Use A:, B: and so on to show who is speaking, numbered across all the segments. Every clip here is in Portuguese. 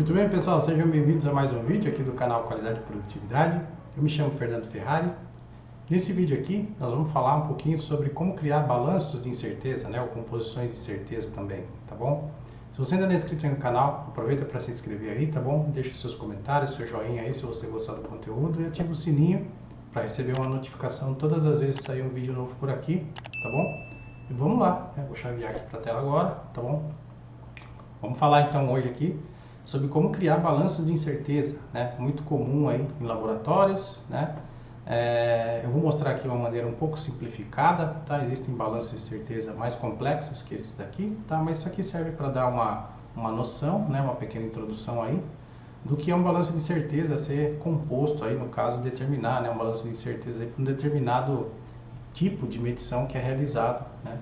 A: Muito bem, pessoal, sejam bem-vindos a mais um vídeo aqui do canal Qualidade e Produtividade. Eu me chamo Fernando Ferrari. Nesse vídeo aqui, nós vamos falar um pouquinho sobre como criar balanços de incerteza, ou composições de certeza também, tá bom? Se você ainda não é inscrito no canal, aproveita para se inscrever aí, tá bom? Deixa seus comentários, seu joinha aí se você gostar do conteúdo e ativa o sininho para receber uma notificação todas as vezes que sair um vídeo novo por aqui, tá bom? E vamos lá, né? Vou chavear aqui para a tela agora, tá bom? Vamos falar então hoje aqui sobre como criar balanços de incerteza, né? Muito comum aí em laboratórios, né? Eu vou mostrar aqui uma maneira um pouco simplificada, tá? Existem balanços de certeza mais complexos que esses daqui, tá? Mas isso aqui serve para dar uma noção, né? Uma pequena introdução aí do que é um balanço de certeza ser composto aí, no caso, determinar, né? Um balanço de certeza para um determinado tipo de medição que é realizado, né?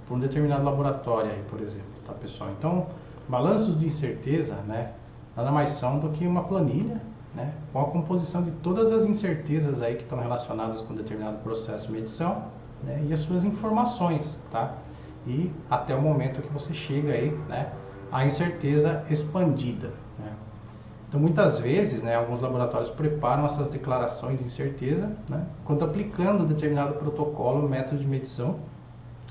A: Por um determinado laboratório aí, por exemplo, tá, pessoal? Então, balanços de incerteza, né, nada mais são do que uma planilha, né, com a composição de todas as incertezas aí que estão relacionadas com determinado processo de medição, né, e as suas informações, tá? E até o momento que você chega aí, né, à incerteza expandida, né? Então, muitas vezes, né, alguns laboratórios preparam essas declarações de incerteza, né, quando aplicando determinado protocolo, método de medição,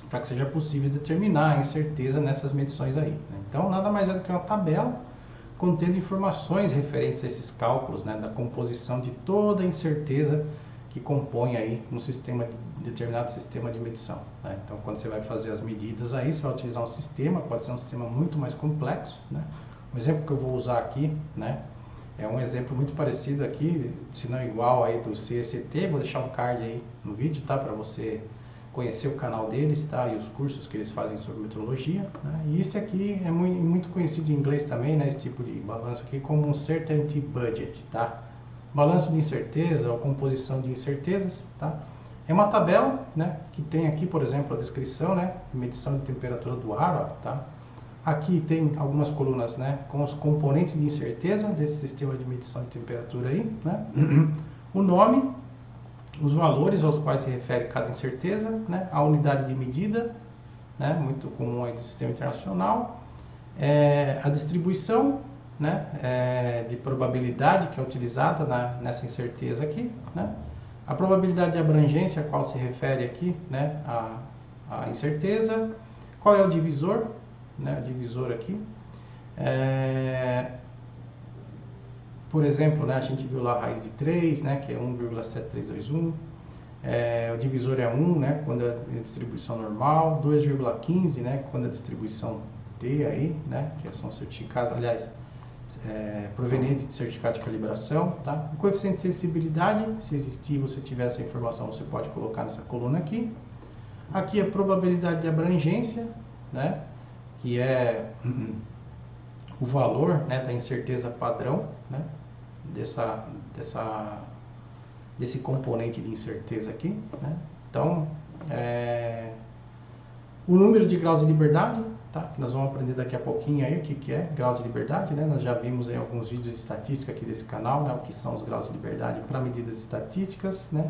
A: para que seja possível determinar a incerteza nessas medições aí, né? Então, nada mais é do que uma tabela contendo informações referentes a esses cálculos, né, da composição de toda a incerteza que compõe aí um sistema, determinado sistema de medição, né? Então, quando você vai fazer as medidas aí, você vai utilizar um sistema, pode ser um sistema muito mais complexo, né? O exemplo que eu vou usar aqui, né, é um exemplo muito parecido aqui, se não igual aí do CECT, vou deixar um card aí no vídeo, tá, para você conhecer o canal deles, tá? E os cursos que eles fazem sobre metrologia, né? E esse aqui é muito conhecido em inglês também, né? Esse tipo de balanço aqui como um Certainty Budget, tá? Balanço de incerteza ou composição de incertezas, tá? É uma tabela, né? Que tem aqui, por exemplo, a descrição, né? Medição de temperatura do ar, ó, tá? Aqui tem algumas colunas, né? Com os componentes de incerteza desse sistema de medição de temperatura aí, né? O nome, os valores aos quais se refere cada incerteza, né? A unidade de medida, né? Muito comum aí do sistema internacional, a distribuição, né? De probabilidade que é utilizada nessa incerteza aqui, né? A probabilidade de abrangência a qual se refere aqui, né? A incerteza, qual é o divisor, né? O divisor aqui, por exemplo, né, a gente viu lá a raiz de 3, né, que é 1,7321. O divisor é 1, né, quando é a distribuição normal. 2,15, né, quando é a distribuição D aí, né, que são certificados, aliás, provenientes de certificado de calibração, tá? O coeficiente de sensibilidade, se existir, você tiver essa informação, você pode colocar nessa coluna aqui. Aqui a probabilidade de abrangência, né, que é o valor, né, da incerteza padrão, né, desse componente de incerteza aqui, né? Então, o número de graus de liberdade, tá? Que nós vamos aprender daqui a pouquinho aí o que é graus de liberdade, né? Nós já vimos em alguns vídeos de estatística aqui desse canal, né, o que são os graus de liberdade para medidas estatísticas, né?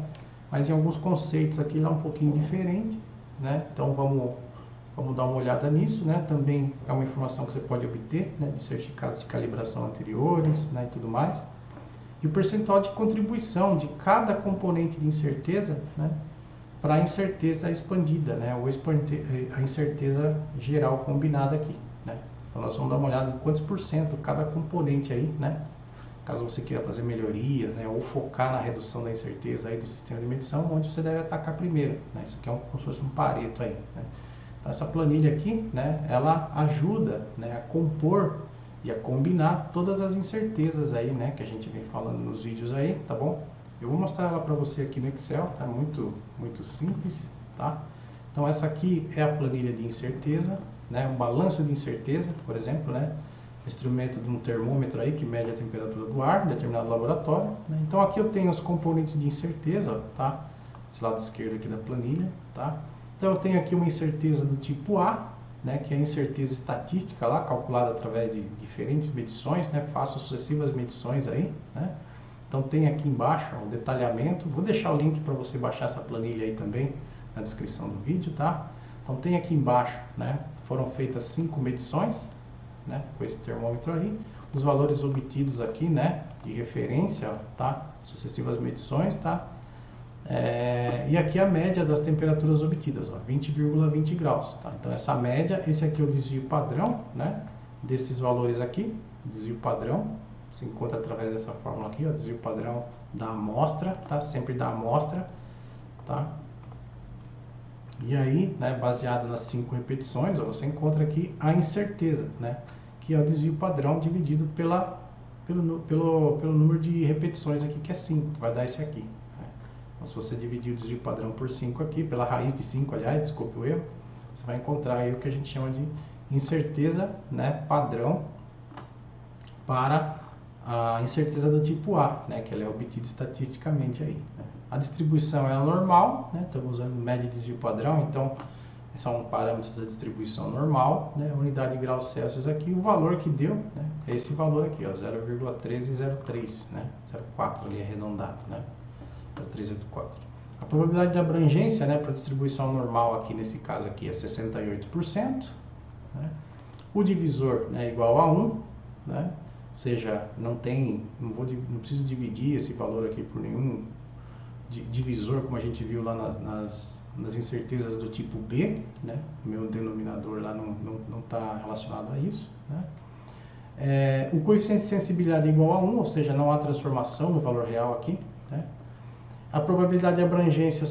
A: Mas em alguns conceitos aqui lá um pouquinho diferente, né? Então vamos dar uma olhada nisso, né? Também é uma informação que você pode obter, né, de certificados de calibração anteriores, né, e tudo mais. E o percentual de contribuição de cada componente de incerteza, né, para a incerteza expandida, né, ou a incerteza geral combinada aqui, né? Então nós vamos dar uma olhada em quantos por cento cada componente aí, né? Caso você queira fazer melhorias, né, ou focar na redução da incerteza aí do sistema de medição, onde você deve atacar primeiro, né? Isso aqui é como se fosse um Pareto aí, né? Então, essa planilha aqui, né, ela ajuda, né, a compor e a combinar todas as incertezas aí, né, que a gente vem falando nos vídeos aí, tá bom? Eu vou mostrar ela para você aqui no Excel, tá? Muito simples, tá? Então, essa aqui é a planilha de incerteza, né, um balanço de incerteza, por exemplo, né, instrumento de um termômetro aí que mede a temperatura do ar em determinado laboratório, né? Então, aqui eu tenho os componentes de incerteza, ó, tá? Esse lado esquerdo aqui da planilha, tá? Então, eu tenho aqui uma incerteza do tipo A, né, que é a incerteza estatística lá, calculada através de diferentes medições, né, faço sucessivas medições aí, né. Então, tem aqui embaixo ó, o detalhamento, vou deixar o link para você baixar essa planilha aí também na descrição do vídeo, tá? Então, tem aqui embaixo, né, foram feitas 5 medições, né, com esse termômetro aí. os valores obtidos aqui, né, de referência, ó, tá? Sucessivas medições, tá? E aqui a média das temperaturas obtidas, ó, 20,20 graus, tá? Então essa média, esse aqui é o desvio padrão, né, desses valores aqui, desvio padrão, se encontra através dessa fórmula aqui, ó, desvio padrão da amostra, tá? Sempre da amostra, tá? E aí, né, baseado nas 5 repetições, ó, você encontra aqui a incerteza, né, que é o desvio padrão dividido pelo número de repetições aqui, que é 5, vai dar esse aqui. Né? Então, se você dividir o desvio padrão por 5 aqui, pela raiz de 5, aliás, desculpe o erro, você vai encontrar aí o que a gente chama de incerteza, né, padrão para a incerteza do tipo A, né, que ela é obtida estatisticamente aí. Né? A distribuição é normal, né, estamos usando média de desvio padrão, então são parâmetros da distribuição normal, né, unidade de graus Celsius aqui, o valor que deu, né, é esse valor aqui, 0,1303, né, 0,4 ali arredondado, né, 0,384. A probabilidade de abrangência, né, para distribuição normal aqui, nesse caso aqui, é 68%, né, o divisor, né, é igual a 1, né, ou seja, não preciso dividir esse valor aqui por nenhum divisor, como a gente viu lá nas incertezas do tipo B, né? O meu denominador lá não está relacionado a isso, né? O coeficiente de sensibilidade é igual a 1, ou seja, não há transformação no valor real aqui, né? A probabilidade de abrangência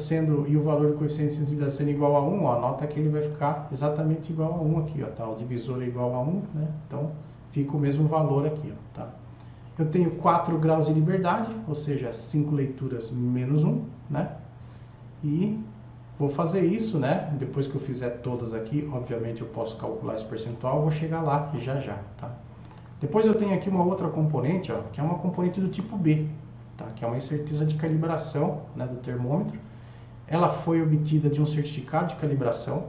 A: e o valor do coeficiente de sensibilidade sendo igual a 1, ó, nota que ele vai ficar exatamente igual a 1 aqui, ó, tá? O divisor é igual a 1, né? Então fica o mesmo valor aqui, ó, tá? Eu tenho 4 graus de liberdade, ou seja, 5 leituras menos 1, né? E vou fazer isso, né? Depois que eu fizer todas aqui, obviamente eu posso calcular esse percentual, vou chegar lá já, tá? Depois eu tenho aqui uma outra componente, ó, que é uma componente do tipo B, tá? Que é uma incerteza de calibração, né, do termômetro. Ela foi obtida de um certificado de calibração,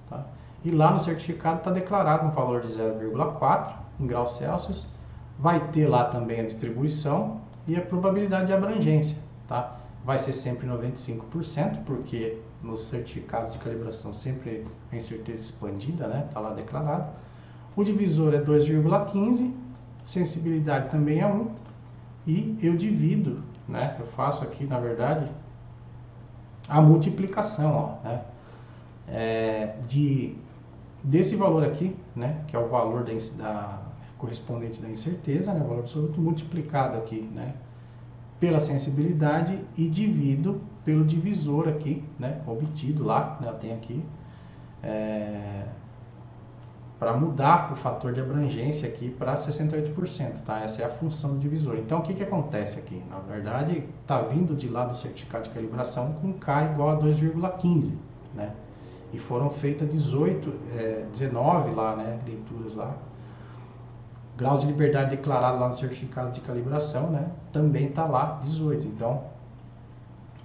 A: tá? E lá no certificado está declarado um valor de 0,4 em graus Celsius. Vai ter lá também a distribuição e a probabilidade de abrangência, tá? Vai ser sempre 95%, porque nos certificados de calibração sempre a incerteza expandida, né? Tá lá declarado. O divisor é 2,15, sensibilidade também é 1, e eu divido, né? Eu faço aqui, na verdade, a multiplicação, ó, né? Desse valor aqui, né? Que é o valor correspondente da incerteza, né, o valor absoluto, multiplicado aqui, né, pela sensibilidade e divido pelo divisor aqui, né, obtido lá, né, eu tenho aqui, para mudar o fator de abrangência aqui para 68%, tá? Essa é a função do divisor. Então, o que acontece aqui? Na verdade, está vindo de lá do certificado de calibração com K igual a 2,15, né? E foram feitas 19 lá, né, leituras lá. Graus de liberdade declarado lá no certificado de calibração, né? Também está lá 18. Então,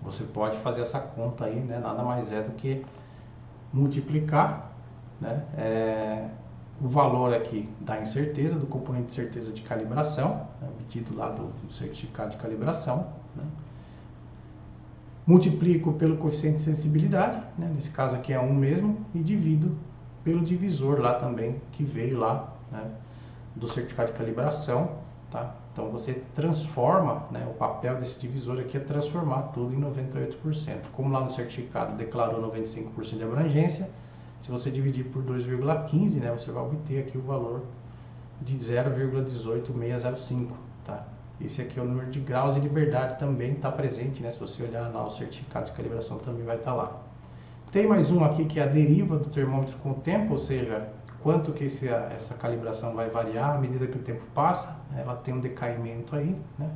A: você pode fazer essa conta aí, né? Nada mais é do que multiplicar, né? O valor aqui da incerteza, do componente de certeza de calibração, né? Obtido lá do certificado de calibração, né? Multiplico pelo coeficiente de sensibilidade, né? Nesse caso aqui é 1 mesmo, e divido pelo divisor lá também, que veio lá, né, do certificado de calibração, tá? Então você transforma, né, o papel desse divisor aqui é transformar tudo em 98%. Como lá no certificado declarou 95% de abrangência, se você dividir por 2,15, né, você vai obter aqui o valor de 0,18605, tá? Esse aqui é o número de graus de liberdade, também está presente, né? Se você olhar lá o certificado de calibração também vai estar lá. Tem mais um aqui que é a deriva do termômetro com o tempo, ou seja, quanto que essa calibração vai variar à medida que o tempo passa, né? Ela tem um decaimento aí, né?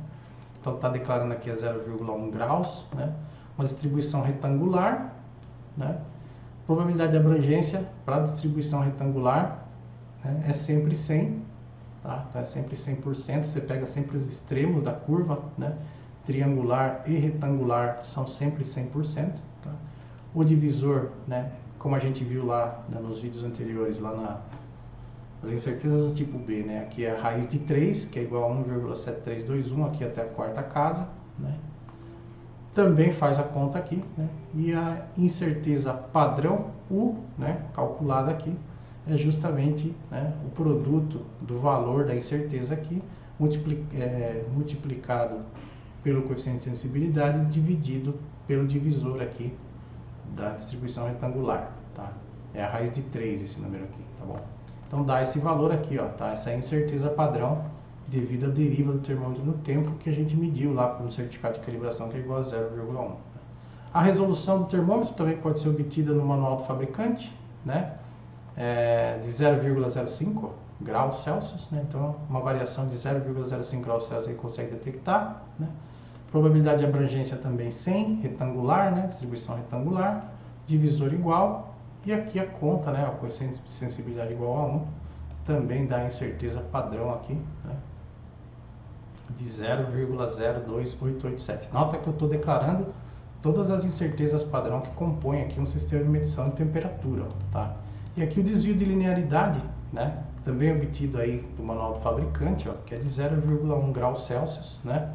A: Então está declarando aqui a 0,1 graus, né? Uma distribuição retangular, né? Probabilidade de abrangência para a distribuição retangular, né, é sempre 100, tá? Então é sempre 100%, você pega sempre os extremos da curva, né? Triangular e retangular são sempre 100%, tá? O divisor, né, como a gente viu lá, né, nos vídeos anteriores, lá nas incertezas do tipo B, né? Aqui é a raiz de 3, que é igual a 1,7321, aqui até a quarta casa, né? Também faz a conta aqui, né? E a incerteza padrão U, né, calculada aqui, é justamente, né, o produto do valor da incerteza aqui, multiplicado pelo coeficiente de sensibilidade, dividido pelo divisor aqui da distribuição retangular, tá? É a raiz de 3 esse número aqui, tá bom? Então dá esse valor aqui, ó, tá? Essa é a incerteza padrão devido à deriva do termômetro no tempo que a gente mediu lá no certificado de calibração, que é igual a 0,1. A resolução do termômetro também pode ser obtida no manual do fabricante, né? De 0,05 graus Celsius, né? Então uma variação de 0,05 graus Celsius aí consegue detectar, né? Probabilidade de abrangência também 100, retangular, né? Distribuição retangular, divisor igual, e aqui a conta, né? A coeficiente de sensibilidade igual a 1, também dá a incerteza padrão aqui, né? De 0,02887. Nota que eu estou declarando todas as incertezas padrão que compõem aqui um sistema de medição de temperatura, tá? E aqui o desvio de linearidade, né? Também obtido aí do manual do fabricante, ó, que é de 0,1 graus Celsius, né?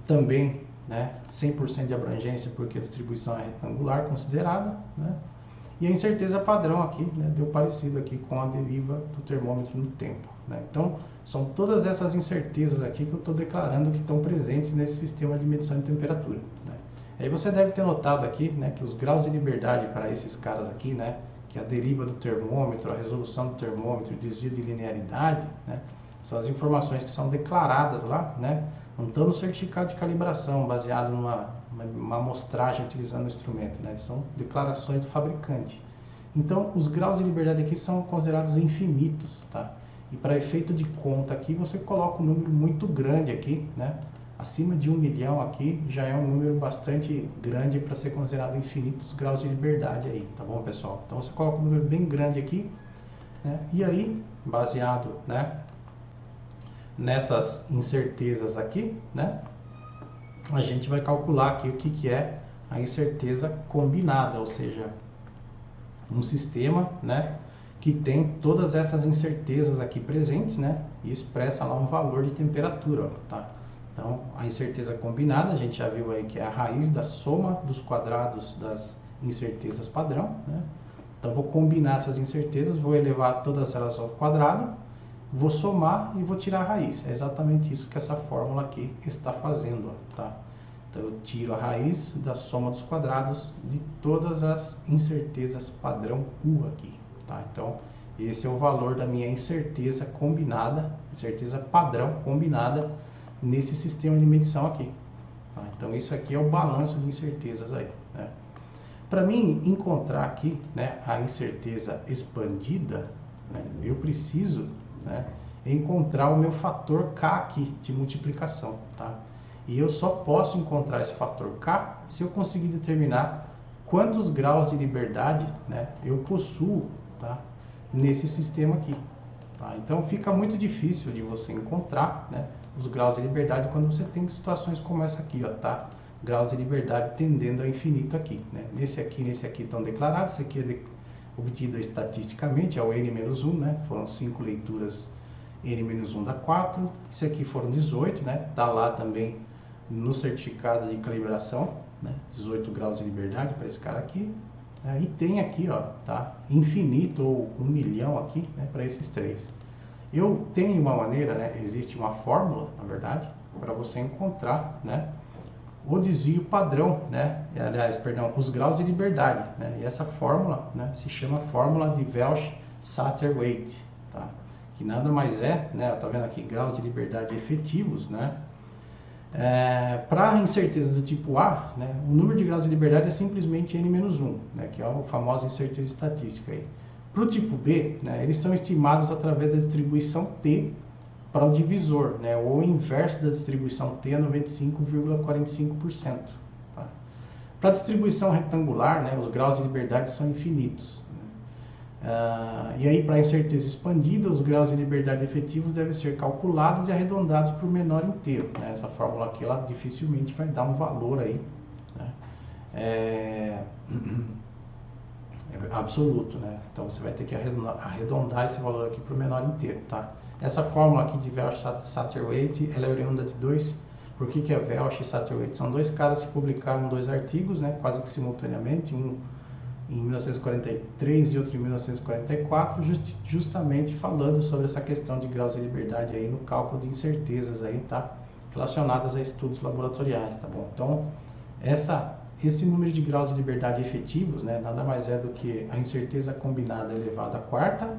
A: Também, né, 100% de abrangência porque a distribuição é retangular considerada, né? E a incerteza padrão aqui, né, deu parecido aqui com a deriva do termômetro no tempo, né? Então, são todas essas incertezas aqui que eu estou declarando que estão presentes nesse sistema de medição de temperatura, né? Aí você deve ter notado aqui, né, que os graus de liberdade para esses caras aqui, né, que é a deriva do termômetro, a resolução do termômetro, o desvio de linearidade, né, são as informações que são declaradas lá, né? Não estão no certificado de calibração, baseado numa amostragem utilizando o instrumento, né? São declarações do fabricante. Então, os graus de liberdade aqui são considerados infinitos, tá? E para efeito de conta aqui, você coloca um número muito grande aqui, né? Acima de 1 milhão aqui, já é um número bastante grande para ser considerado infinito os graus de liberdade aí, tá bom, pessoal? Então, você coloca um número bem grande aqui, né? E aí, baseado, né, nessas incertezas aqui, né, a gente vai calcular aqui o que é a incerteza combinada, ou seja, um sistema, né, que tem todas essas incertezas aqui presentes, né, e expressa lá um valor de temperatura, ó, tá? Então, a incerteza combinada, a gente já viu aí que é a raiz da soma dos quadrados das incertezas padrão, né? Então, vou combinar essas incertezas, vou elevar todas elas ao quadrado, vou somar e vou tirar a raiz. É exatamente isso que essa fórmula aqui está fazendo, ó, tá? Então eu tiro a raiz da soma dos quadrados de todas as incertezas padrão U aqui, tá? Então esse é o valor da minha incerteza combinada, incerteza padrão combinada nesse sistema de medição aqui, tá? Então isso aqui é o balanço de incertezas aí, né? Para mim encontrar aqui, né, a incerteza expandida, né, eu preciso, né, encontrar o meu fator K aqui de multiplicação, tá? E eu só posso encontrar esse fator K se eu conseguir determinar quantos graus de liberdade, né, eu possuo, tá, nesse sistema aqui, tá? Então fica muito difícil de você encontrar, né, os graus de liberdade quando você tem situações como essa aqui, ó, tá? Graus de liberdade tendendo a infinito aqui, né? Nesse aqui estão declarados, esse aqui é obtido estatisticamente, é o N-1, né? Foram 5 leituras, N-1 dá 4, esse aqui foram 18, né? Tá lá também no certificado de calibração, né? 18 graus de liberdade para esse cara aqui, né? E tem aqui, ó, tá? Infinito ou 1 milhão aqui, né? Para esses três. Eu tenho uma maneira, né? Existe uma fórmula, na verdade, para você encontrar, né, o desvio padrão, né? Aliás, perdão, os graus de liberdade, né? E essa fórmula, né, se chama fórmula de Welch-Satterthwaite, tá? Que nada mais é, né? Tá vendo aqui, graus de liberdade efetivos, né? Para a incerteza do tipo A, né, o número de graus de liberdade é simplesmente N-1, né? Que é a famosa incerteza estatística aí. Para o tipo B, né, eles são estimados através da distribuição T para o divisor, né, ou o inverso da distribuição T é 95,45%. Tá? Para a distribuição retangular, né, os graus de liberdade são infinitos. E aí, para a incerteza expandida, os graus de liberdade efetivos devem ser calculados e arredondados para o menor inteiro, né? Essa fórmula aqui, ela dificilmente vai dar um valor aí, né, absoluto, né? Então você vai ter que arredondar esse valor aqui para o menor inteiro, tá? Essa fórmula aqui de Welch-Satterthwaite, ela é oriunda de dois. Por que é Welch e Satterthwaite? São dois caras que publicaram 2 artigos, né, quase que simultaneamente, um em 1943 e outro em 1944, justamente falando sobre essa questão de graus de liberdade aí no cálculo de incertezas aí, tá? Relacionadas a estudos laboratoriais, tá bom? Então, esse número de graus de liberdade efetivos, né, nada mais é do que a incerteza combinada elevada à quarta,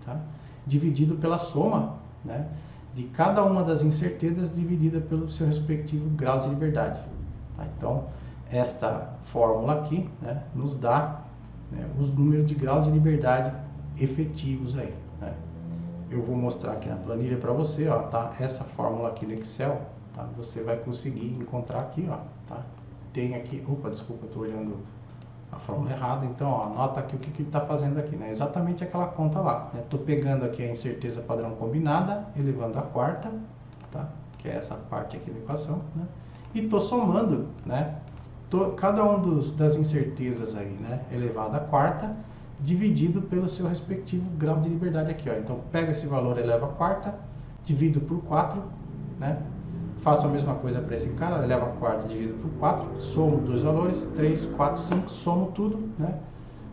A: tá? Dividido pela soma, né, de cada uma das incertezas dividida pelo seu respectivo grau de liberdade. Tá? Então, esta fórmula aqui, né, nos dá, né, os números de graus de liberdade efetivos aí, né? Eu vou mostrar aqui na planilha para você, ó, tá? Essa fórmula aqui no Excel, tá? Você vai conseguir encontrar aqui, ó, tá? Tem aqui, opa, desculpa, eu estou olhando a fórmula errada, então, ó, anota aqui o que ele está fazendo aqui, né? Exatamente aquela conta lá, né? Estou pegando aqui a incerteza padrão combinada, elevando a quarta, tá? Que é essa parte aqui da equação, né? E estou somando, né? Cada um das incertezas aí, né? Elevado à quarta, dividido pelo seu respectivo grau de liberdade aqui, ó. Então, pego esse valor, eleva a quarta, divido por 4, né? Faço a mesma coisa para esse cara, eleva a quarta, divido por 4, somo dois valores, 3, 4, 5, somo tudo, né?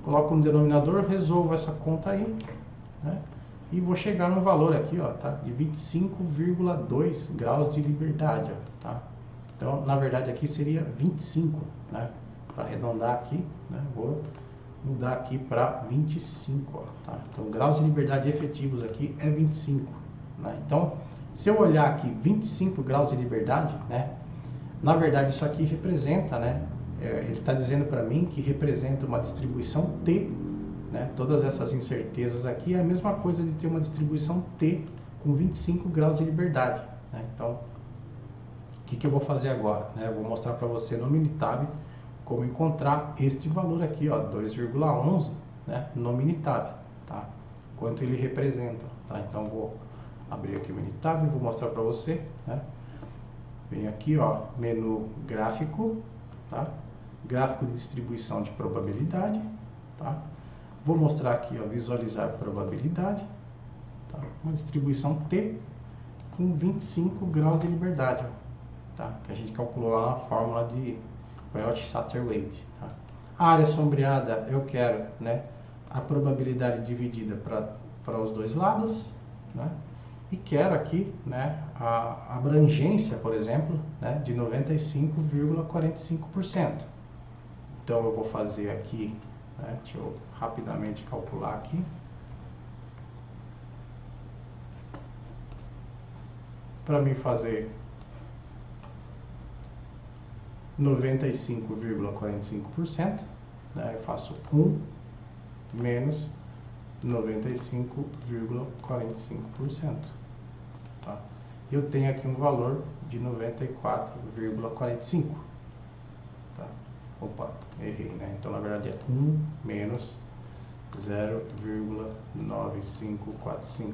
A: Coloco no denominador, resolvo essa conta aí, né? E vou chegar no valor aqui, ó, tá? De 25,2 graus de liberdade, ó, tá? Então, na verdade, aqui seria 25, né? Para arredondar aqui, né? Vou mudar aqui para 25, ó, tá? Então, graus de liberdade efetivos aqui é 25, né? Então, se eu olhar aqui 25 graus de liberdade, né? Na verdade, isso aqui representa, né? Ele está dizendo para mim que representa uma distribuição T, né? Todas essas incertezas aqui é a mesma coisa de ter uma distribuição T com 25 graus de liberdade, né? Então, o que eu vou fazer agora, né? Eu vou mostrar para você no Minitab como encontrar este valor aqui, ó, 2,11, né? No Minitab, tá? Quanto ele representa, tá? Então, vou abrir aqui o Minitab e vou mostrar para você, né? Vem aqui, ó, menu gráfico, tá? Gráfico de distribuição de probabilidade, tá? Vou mostrar aqui, ó, visualizar probabilidade, tá? Uma distribuição T com 25 graus de liberdade, ó, tá? Que a gente calculou lá na fórmula de Welch-Satterthwaite, tá? A área sombreada eu quero, né, a probabilidade dividida para os dois lados, né? E quero aqui, né, a abrangência, por exemplo, né, de 95,45%. Então, eu vou fazer aqui, né, deixa eu rapidamente calcular aqui. Para mim fazer 95,45%, né, eu faço 1 menos 95,45%. Tá? Eu tenho aqui um valor de 94,45. Tá? Opa, errei, né? Então, na verdade, é 1 menos 0,9545.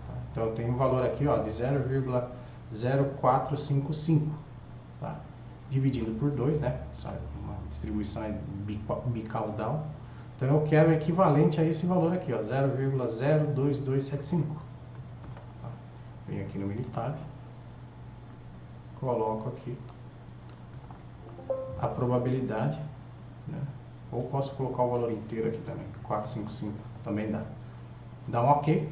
A: Tá? Então, eu tenho um valor aqui, ó, de 0,0455. Tá? Dividido por 2, né? Uma distribuição é bicaudal. Então, eu quero o equivalente a esse valor aqui, ó, 0,02275. Tá? Venho aqui no Minitab, coloco aqui a probabilidade, né? Ou posso colocar o valor inteiro aqui também, 455, também dá. Dá um OK.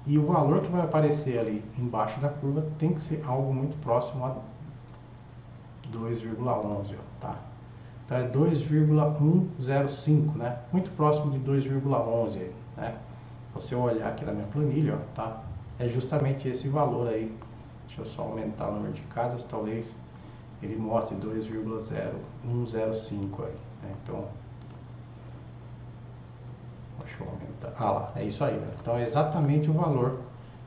A: E o valor que vai aparecer ali embaixo da curva tem que ser algo muito próximo a 2,11, tá? Então é 2,105, né? Muito próximo de 2,11, né? Se você olhar aqui na minha planilha, ó, tá? É justamente esse valor aí. Deixa eu só aumentar o número de casas, talvez ele mostre 2,0105 aí, né? Então, deixa eu aumentar. Ah lá, é isso aí, ó. Então é exatamente o valor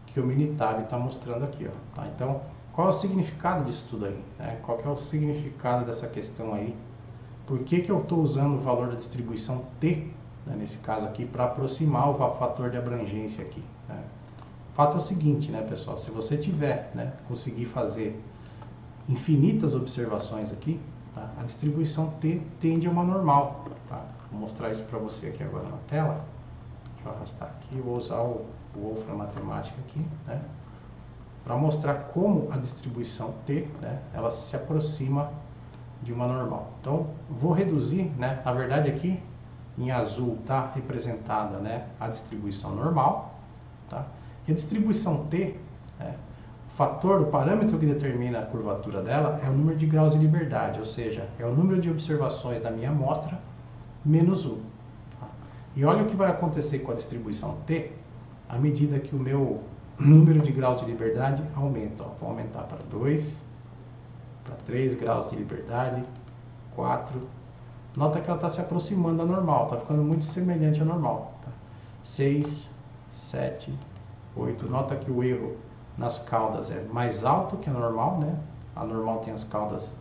A: que o Minitab está mostrando aqui, ó, tá? Então, qual é o significado disso tudo aí, né? Qual que é o significado dessa questão aí? Por que eu estou usando o valor da distribuição T, né, nesse caso aqui, para aproximar o fator de abrangência aqui, né? O fato é o seguinte, né, pessoal? Se você tiver, né, conseguir fazer infinitas observações aqui, tá, a distribuição T tende a uma normal, tá? Vou mostrar isso para você aqui agora na tela. Deixa eu arrastar aqui, vou usar o Wolfram Matemática aqui, né, para mostrar como a distribuição T, né, ela se aproxima de uma normal. Então, vou reduzir, né? Na verdade aqui em azul está representada, né, a distribuição normal, tá? E a distribuição T, né, o parâmetro que determina a curvatura dela é o número de graus de liberdade, ou seja, é o número de observações da minha amostra menos 1. Tá? E olha o que vai acontecer com a distribuição T à medida que o meu número de graus de liberdade aumenta. Ó, vou aumentar para 2, para 3 graus de liberdade, 4. Nota que ela está se aproximando da normal, está ficando muito semelhante à normal. Tá? 6, 7, 8. Nota que o erro nas caudas é mais alto que a normal, né? A normal tem as caudas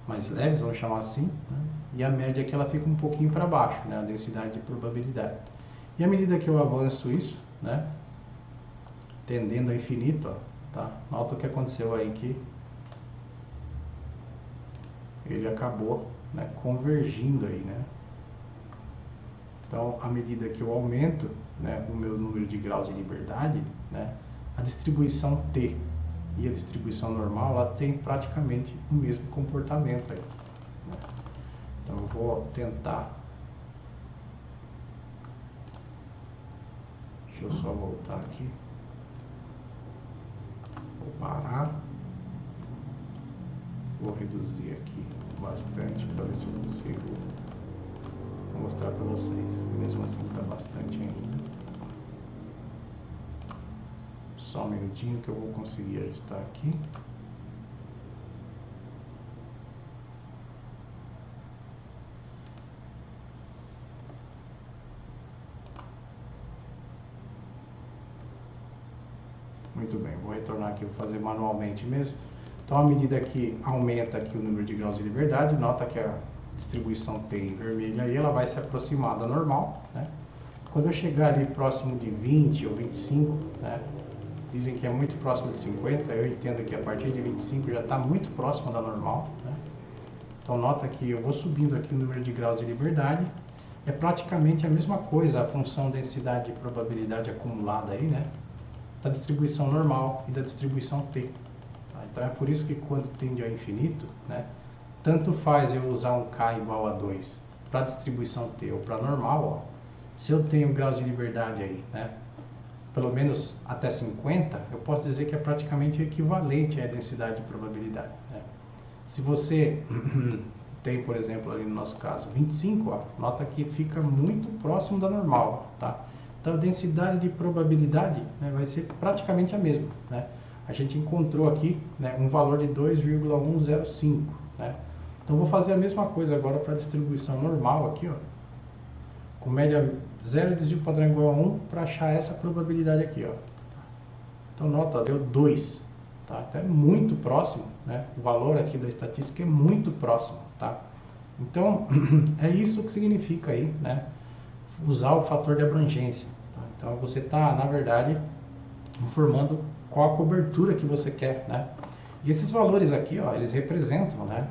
A: mais leves, vamos chamar assim, né? E a média é que ela fica um pouquinho para baixo, né? A densidade de probabilidade. E à medida que eu avanço isso, né? Tendendo a infinito, ó, tá? Nota o que aconteceu aí, que ele acabou, né, convergindo aí, né? Então, à medida que eu aumento, né, o meu número de graus de liberdade, né, a distribuição T e a distribuição normal, ela tem praticamente o mesmo comportamento aí, né? Então, eu vou tentar. Deixa eu só voltar aqui. Vou parar. Vou reduzir aqui bastante para ver se eu consigo mostrar para vocês. Mesmo assim está bastante ainda. Só um minutinho que eu vou conseguir ajustar aqui. Muito bem, vou retornar aqui, vou fazer manualmente mesmo. Então, à medida que aumenta aqui o número de graus de liberdade, nota que a distribuição T em vermelho aí, ela vai se aproximar da normal, né? Quando eu chegar ali próximo de 20 ou 25, né? Dizem que é muito próximo de 50, eu entendo que a partir de 25 já está muito próximo da normal, né? Então, nota que eu vou subindo aqui o número de graus de liberdade, é praticamente a mesma coisa, a função densidade de probabilidade acumulada aí, né? Da distribuição normal e da distribuição T. Tá? Então é por isso que quando tende ao infinito, né, tanto faz eu usar um K igual a 2 para distribuição T ou para normal, ó, se eu tenho graus de liberdade aí, né, pelo menos até 50, eu posso dizer que é praticamente equivalente à densidade de probabilidade, né? Se você tem, por exemplo, ali no nosso caso, 25, ó, nota que fica muito próximo da normal, tá? Então a densidade de probabilidade, né, vai ser praticamente a mesma, né? A gente encontrou aqui, né, um valor de 2,105, né? Então vou fazer a mesma coisa agora para a distribuição normal aqui, ó, com média 0 desvio padrão igual a 1 para achar essa probabilidade aqui, ó. Então nota, ó, deu 2, tá? Então é muito próximo, né? O valor aqui da estatística é muito próximo, tá? Então é isso que significa aí, né, usar o fator de abrangência, tá? Então você está, na verdade, informando qual a cobertura que você quer, né? E esses valores aqui, ó, eles representam, né,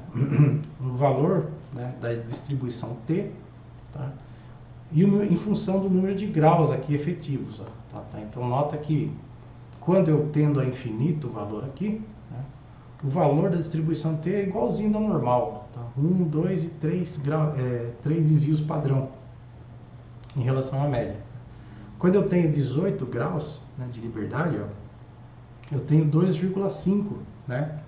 A: o valor, né, da distribuição T, tá? E em função do número de graus aqui efetivos, ó, tá? Então nota que quando eu tendo a infinito o valor aqui, né, o valor da distribuição T é igualzinho da normal, tá? 1, 2 e 3 desvios padrão em relação à média. Quando eu tenho 18 graus, né, de liberdade, ó, eu tenho 2,5, né,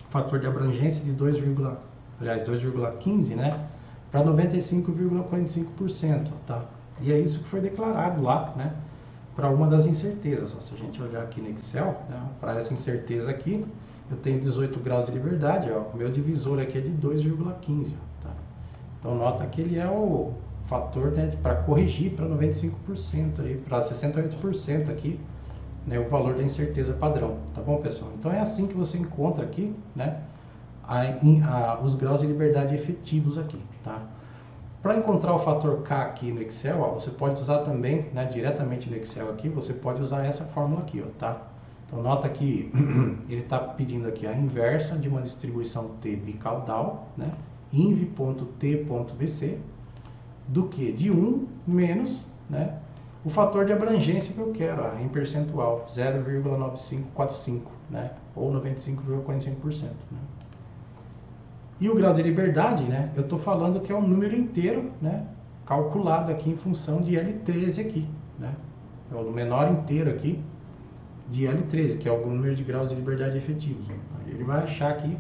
A: fator de abrangência de 2,15, né, para 95,45%, tá? E é isso que foi declarado lá, né, para uma das incertezas. Ó, se a gente olhar aqui no Excel, né, para essa incerteza aqui, eu tenho 18 graus de liberdade, ó, o meu divisor aqui é de 2,15, tá? Então nota que ele é o fator, né, para corrigir para 95% aí, para 68% aqui, né, o valor da incerteza padrão, tá bom, pessoal? Então é assim que você encontra aqui, né, os graus de liberdade efetivos aqui, tá? Para encontrar o fator K aqui no Excel, ó, você pode usar também, né, diretamente no Excel aqui, você pode usar essa fórmula aqui, ó, tá? Então nota que ele está pedindo aqui a inversa de uma distribuição T bicaudal, né, inv.t.bc, do que? De 1 menos, né, o fator de abrangência que eu quero, ó, em percentual, 0,9545, né, ou 95,45%, né? E o grau de liberdade, né, eu estou falando que é um número inteiro, né, calculado aqui em função de L13 aqui, né, é o menor inteiro aqui de L13, que é o número de graus de liberdade efetivos. Ele vai achar aqui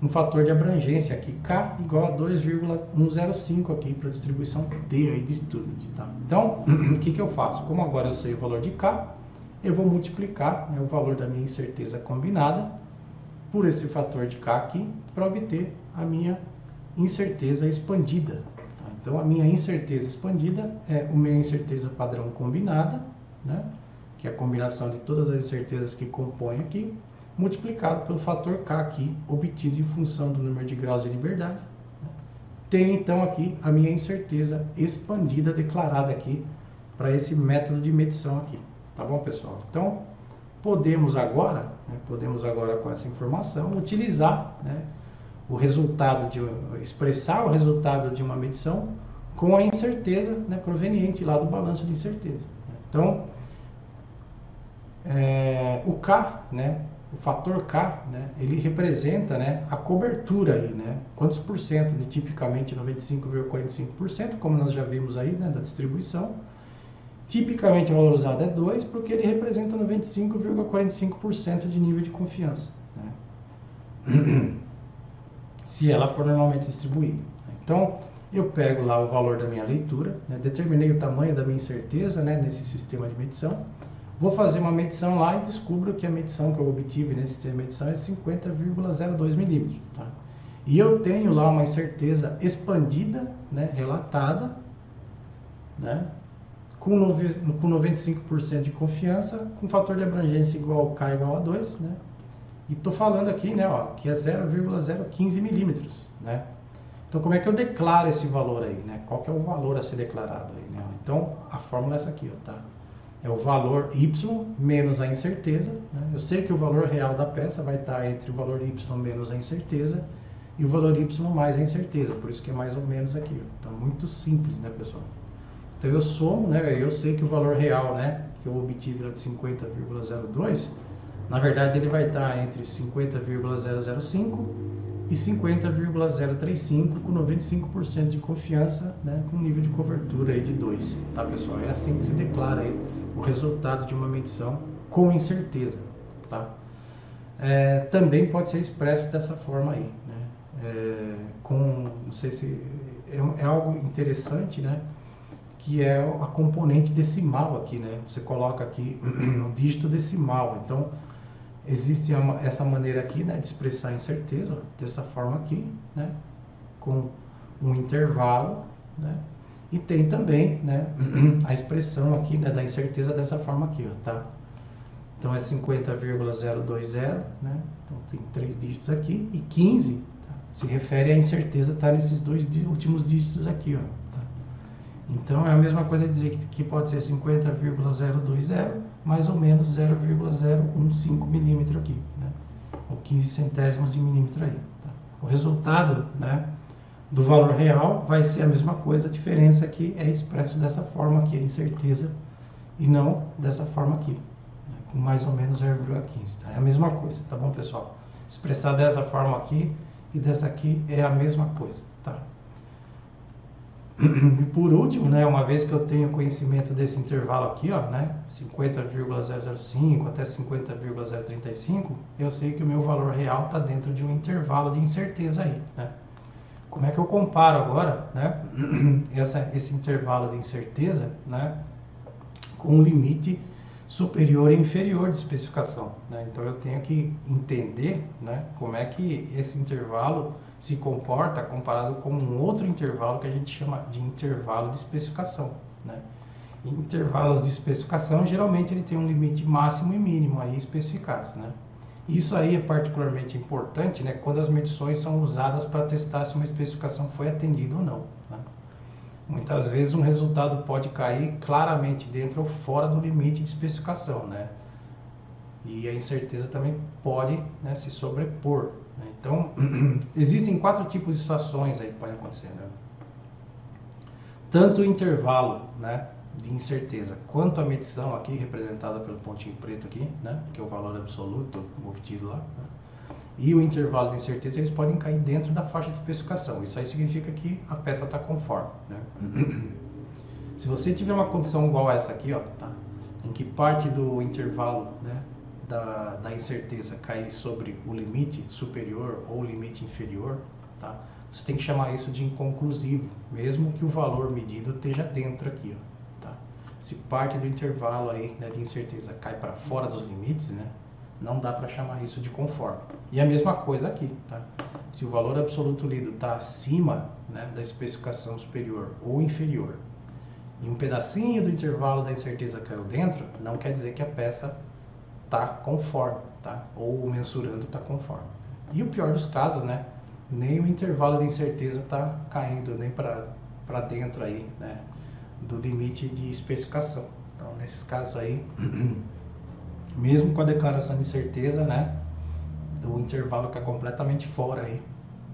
A: um fator de abrangência aqui, K igual a 2,105 aqui para a distribuição T aí de student, tá? Então, o que eu faço? Como agora eu sei o valor de K, eu vou multiplicar, né, o valor da minha incerteza combinada por esse fator de K aqui para obter a minha incerteza expandida. Tá? Então, a minha incerteza expandida é a minha incerteza padrão combinada, né, que é a combinação de todas as incertezas que compõem aqui, multiplicado pelo fator K aqui, obtido em função do número de graus de liberdade. Tenho então aqui a minha incerteza expandida declarada aqui para esse método de medição aqui. Tá bom, pessoal? Então, podemos agora com essa informação, utilizar, né, o resultado expressar o resultado de uma medição com a incerteza, né, proveniente lá do balanço de incerteza. Então, o K, né, o fator K, né, ele representa, né, a cobertura aí, né, quantos por cento, de tipicamente 95,45%, como nós já vimos aí, né, da distribuição. Tipicamente o valor usado é 2, porque ele representa 95,45% de nível de confiança, né, se ela for normalmente distribuída. Então, eu pego lá o valor da minha leitura, né, determinei o tamanho da minha incerteza, né, nesse sistema de medição. Vou fazer uma medição lá e descubro que a medição que eu obtive nesse sistema de medição é 50,02 milímetros. Tá? E eu tenho lá uma incerteza expandida, né, relatada, né, com 95% de confiança, com fator de abrangência igual a K igual a 2, né? E estou falando aqui, né, ó, que é 0,015 milímetros, né? Então, como é que eu declaro esse valor aí, né? Qual que é o valor a ser declarado aí, né? Então, a fórmula é essa aqui, ó, tá? É o valor Y menos a incerteza, né? Eu sei que o valor real da peça vai estar entre o valor Y menos a incerteza e o valor Y mais a incerteza, por isso que é mais ou menos aqui, ó. Então, muito simples, né, pessoal? Então, eu somo, né? Eu sei que o valor real, né, que eu obtive lá de 50,02, na verdade, ele vai estar entre 50,005 e 50,035, com 95% de confiança, né, com nível de cobertura aí de 2, tá, pessoal? É assim que se declara aí o resultado de uma medição com incerteza, tá? Também pode ser expresso dessa forma aí, né? Não sei se é algo interessante, né? Que é a componente decimal aqui, né? Você coloca aqui no dígito decimal. Então, existe essa maneira aqui, né, de expressar a incerteza, ó, dessa forma aqui, né? Com um intervalo, né? E tem também, né, a expressão aqui, né, da incerteza dessa forma aqui, ó, tá? Então, é 50,020, né? Então, tem 3 dígitos aqui. E 15, tá, se refere à incerteza estar nesses dois últimos dígitos aqui, ó. Então, é a mesma coisa dizer que pode ser 50,020, mais ou menos 0,015 milímetro aqui, né? Ou 15 centésimos de milímetro aí. Tá? O resultado, né, do valor real vai ser a mesma coisa, a diferença aqui é expresso dessa forma aqui, a incerteza, e não dessa forma aqui, né, com mais ou menos 0,15. Tá? É a mesma coisa, tá bom, pessoal? Expressar dessa forma aqui e dessa aqui é a mesma coisa, tá? E por último, né, uma vez que eu tenho conhecimento desse intervalo aqui, ó, né, 50,005 até 50,035, eu sei que o meu valor real está dentro de um intervalo de incerteza aí, né? Como é que eu comparo agora, né, esse intervalo de incerteza, né, com um limite superior e inferior de especificação, né? Então eu tenho que entender, né, como é que esse intervalo se comporta comparado com um outro intervalo que a gente chama de intervalo de especificação, né? Em intervalos de especificação, geralmente ele tem um limite máximo e mínimo aí especificados, né? Isso aí é particularmente importante, né, quando as medições são usadas para testar se uma especificação foi atendida ou não, né? Muitas vezes um resultado pode cair claramente dentro ou fora do limite de especificação, né? E a incerteza também pode, né, se sobrepor, né? Então, existem 4 tipos de situações aí que podem acontecer, né? Tanto o intervalo, né, de incerteza, quanto a medição aqui, representada pelo pontinho preto aqui, né, que é o valor absoluto obtido lá, né? e o intervalo de incerteza, eles podem cair dentro da faixa de especificação. Isso aí significa que a peça está conforme, né? Se você tiver uma condição igual a essa aqui, ó, tá? Em que parte do intervalo, né, da incerteza cair sobre o limite superior ou o limite inferior, tá? Você tem que chamar isso de inconclusivo, mesmo que o valor medido esteja dentro aqui, ó, tá? Se parte do intervalo aí, né, de incerteza cai para fora dos limites, né, não dá para chamar isso de conforme. E a mesma coisa aqui, tá? Se o valor absoluto lido está acima, né, da especificação superior ou inferior, e um pedacinho do intervalo da incerteza caiu dentro, não quer dizer que a peça está conforme, tá? Ou o mensurando está conforme. E o pior dos casos, né, nem o intervalo de incerteza está caindo nem para dentro aí, né, do limite de especificação. Então, nesses casos aí, mesmo com a declaração de incerteza, né, o intervalo está completamente fora aí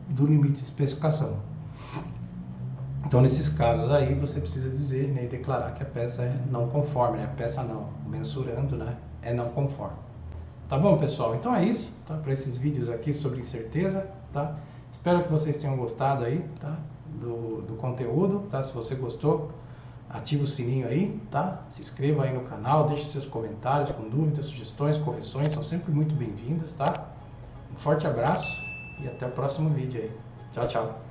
A: do limite de especificação. Então, nesses casos aí, você precisa dizer, né, e declarar que a peça é não conforme, né? A peça não, mensurando, né, é não conforme. Tá bom, pessoal? Então é isso, tá? Para esses vídeos aqui sobre incerteza, tá? Espero que vocês tenham gostado aí, tá? Do conteúdo, tá? Se você gostou, ativa o sininho aí, tá? Se inscreva aí no canal, deixe seus comentários com dúvidas, sugestões, correções, são sempre muito bem-vindas, tá? Um forte abraço e até o próximo vídeo aí. Tchau, tchau.